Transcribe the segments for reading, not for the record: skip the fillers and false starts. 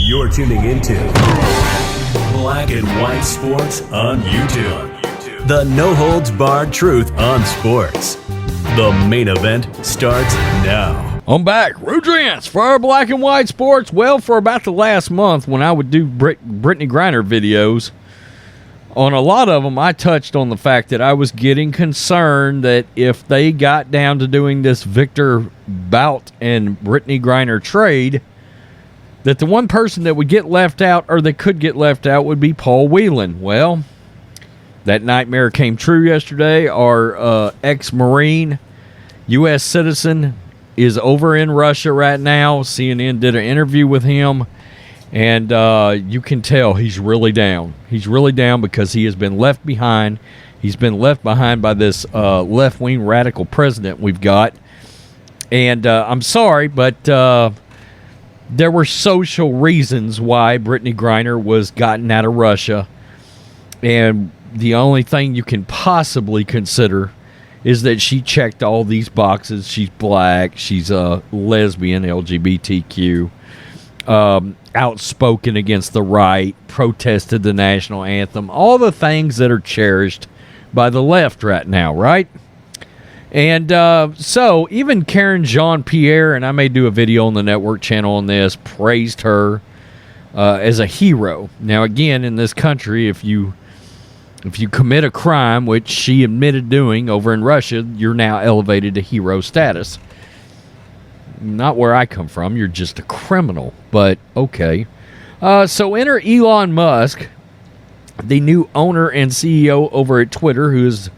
You're tuning into Black and White Sports on YouTube. The no-holds-barred truth on sports. The main event starts now. I'm back. Rudrance for our Black and White Sports. Well, for about the last month when I would do Brittney Griner videos, on a lot of them I touched on the fact that I was getting concerned that if they got down to doing this Victor Bout and Brittney Griner trade, that the one person that would get left out, or that could get left out, would be Paul Whelan. Well, that nightmare came true yesterday. Our ex-Marine, U.S. citizen, is over in Russia right now. CNN did an interview with him, and you can tell he's really down. He's really down because he has been left behind. He's been left behind by this left-wing radical president we've got. And I'm sorry, but there were social reasons why Brittney Griner was gotten out of Russia. And the only thing you can possibly consider is that she checked all these boxes. She's black. She's a lesbian, LGBTQ, outspoken against the right, protested the national anthem, all the things that are cherished by the left right now, right? And so even Karen Jean-Pierre, and I may do a video on the network channel on this, praised her as a hero. Now, again, in this country, if you commit a crime, which she admitted doing over in Russia, you're now elevated to hero status. Not where I come from. You're just a criminal, but okay. So enter Elon Musk, the new owner and CEO over at Twitter, who is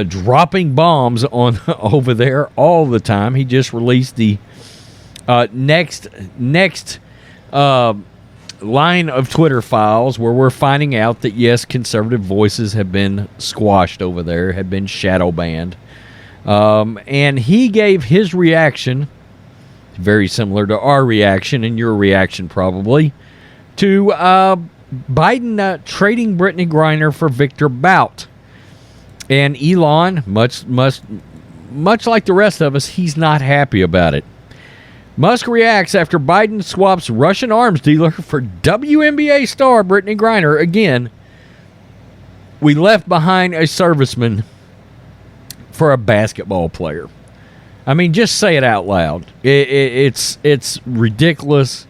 dropping bombs on over there all the time. He just released the next line of Twitter files where we're finding out that, yes, conservative voices have been squashed over there, have been shadow banned. And he gave his reaction, very similar to our reaction and your reaction probably, to Biden trading Brittney Griner for Victor Bout. And Elon, much like the rest of us, he's not happy about it. Musk reacts after Biden swaps Russian arms dealer for WNBA star Brittney Griner. Again, we left behind a serviceman for a basketball player. I mean, just say it out loud. It's ridiculous.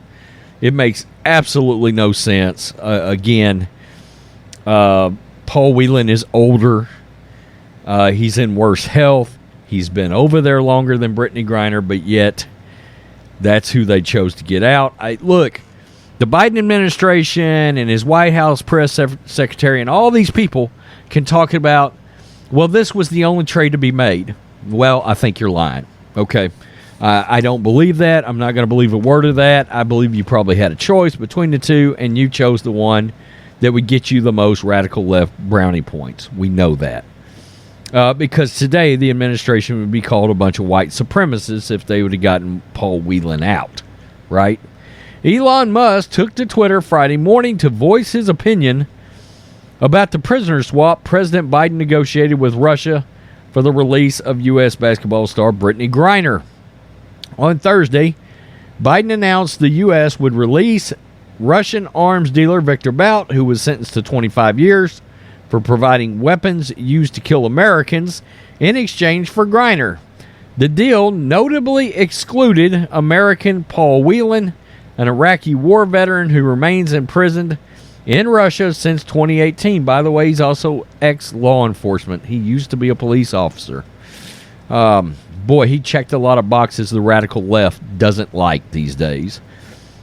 It makes absolutely no sense. Again, Paul Whelan is older. He's in worse health. He's been over there longer than Brittney Griner, but yet that's who they chose to get out. Look, the Biden administration and his White House press secretary and all these people can talk about, well, this was the only trade to be made. Well, I think you're lying. Okay. I don't believe that. I'm not going to believe a word of that. I believe you probably had a choice between the two, and you chose the one that would get you the most radical left brownie points. We know that. Because today the administration would be called a bunch of white supremacists if they would have gotten Paul Whelan out, right? Elon Musk took to Twitter Friday morning to voice his opinion about the prisoner swap President Biden negotiated with Russia for the release of U.S. basketball star Brittney Griner. On Thursday, Biden announced the U.S. would release Russian arms dealer Victor Bout, who was sentenced to 25 years, for providing weapons used to kill Americans in exchange for Griner. The deal notably excluded American Paul Whelan, an Iraqi war veteran who remains imprisoned in Russia since 2018. By the way, he's also ex-law enforcement. He used to be a police officer. Boy, he checked a lot of boxes the radical left doesn't like these days.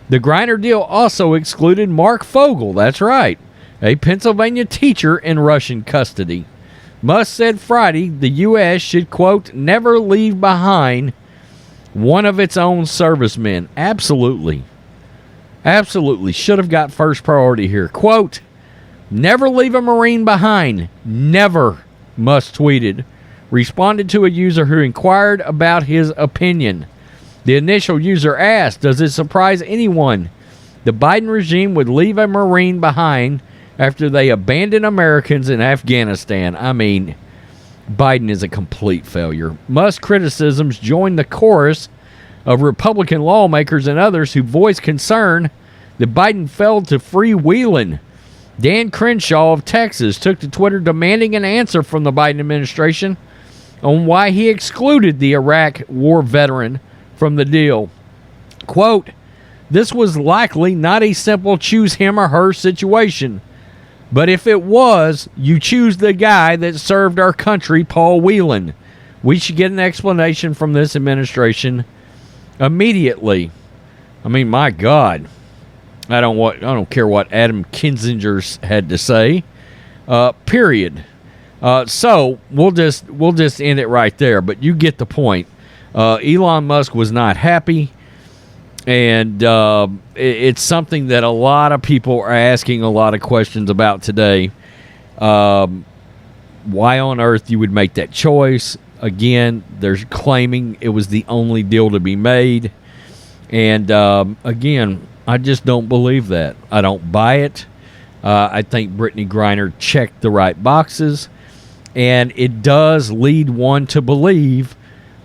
The Griner deal also excluded Mark Fogel. That's right, a Pennsylvania teacher in Russian custody. Musk said Friday the U.S. should, quote, never leave behind one of its own servicemen. Absolutely. Absolutely. Should have got first priority here. Quote, never leave a Marine behind. Never, Musk tweeted. Responded to a user who inquired about his opinion. The initial user asked, does it surprise anyone the Biden regime would leave a Marine behind after they abandoned Americans in Afghanistan? I mean, Biden is a complete failure. Musk's criticisms joined the chorus of Republican lawmakers and others who voiced concern that Biden failed to free Whelan. Dan Crenshaw of Texas took to Twitter demanding an answer from the Biden administration on why he excluded the Iraq war veteran from the deal. Quote, "This was likely not a simple choose him or her situation. But if it was, you choose the guy that served our country, Paul Whelan. We should get an explanation from this administration immediately." I mean, my God. I don't care what Adam Kinzinger's had to say. Period. So we'll just end it right there. But you get the point. Elon Musk was not happy, and it's something that a lot of people are asking a lot of questions about today. Why on earth you would make that choice? Again, they're claiming it was the only deal to be made, and again, I just don't believe that. I don't buy it. I think Brittney Griner checked the right boxes, and it does lead one to believe,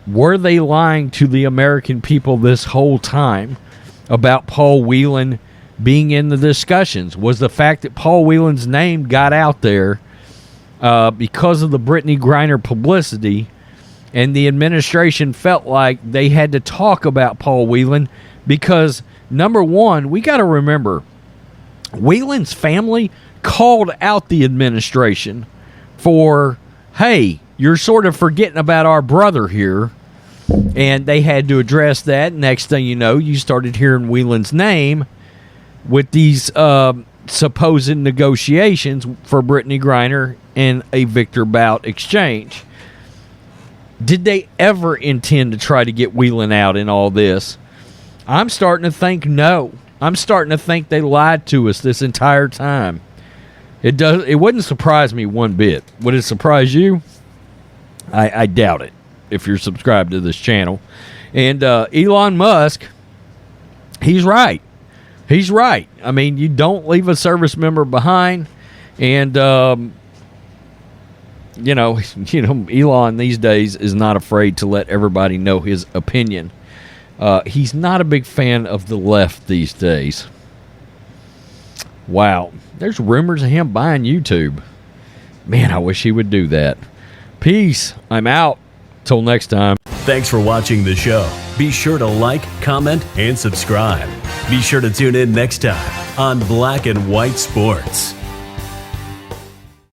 were they lying to the American people this whole time about Paul Whelan being in the discussions? Was the fact that Paul Whelan's name got out there because of the Brittney Griner publicity, and the administration felt like they had to talk about Paul Whelan because, number one, we got to remember, Whelan's family called out the administration for, hey, you're sort of forgetting about our brother here, and they had to address that. Next thing you know, you started hearing Whelan's name with these supposed negotiations for Brittney Griner and a Victor Bout exchange. Did they ever intend to try to get Whelan out in all this? I'm starting to think no. I'm starting to think they lied to us this entire time. It wouldn't surprise me one bit. Would it surprise you? I doubt it, if you're subscribed to this channel. And Elon Musk, he's right. He's right. I mean, you don't leave a service member behind. And, Elon these days is not afraid to let everybody know his opinion. He's not a big fan of the left these days. Wow. There's rumors of him buying YouTube. Man, I wish he would do that. Peace. I'm out. Till next time. Thanks for watching the show. Be sure to like, comment, and subscribe. Be sure to tune in next time on Black and White Sports.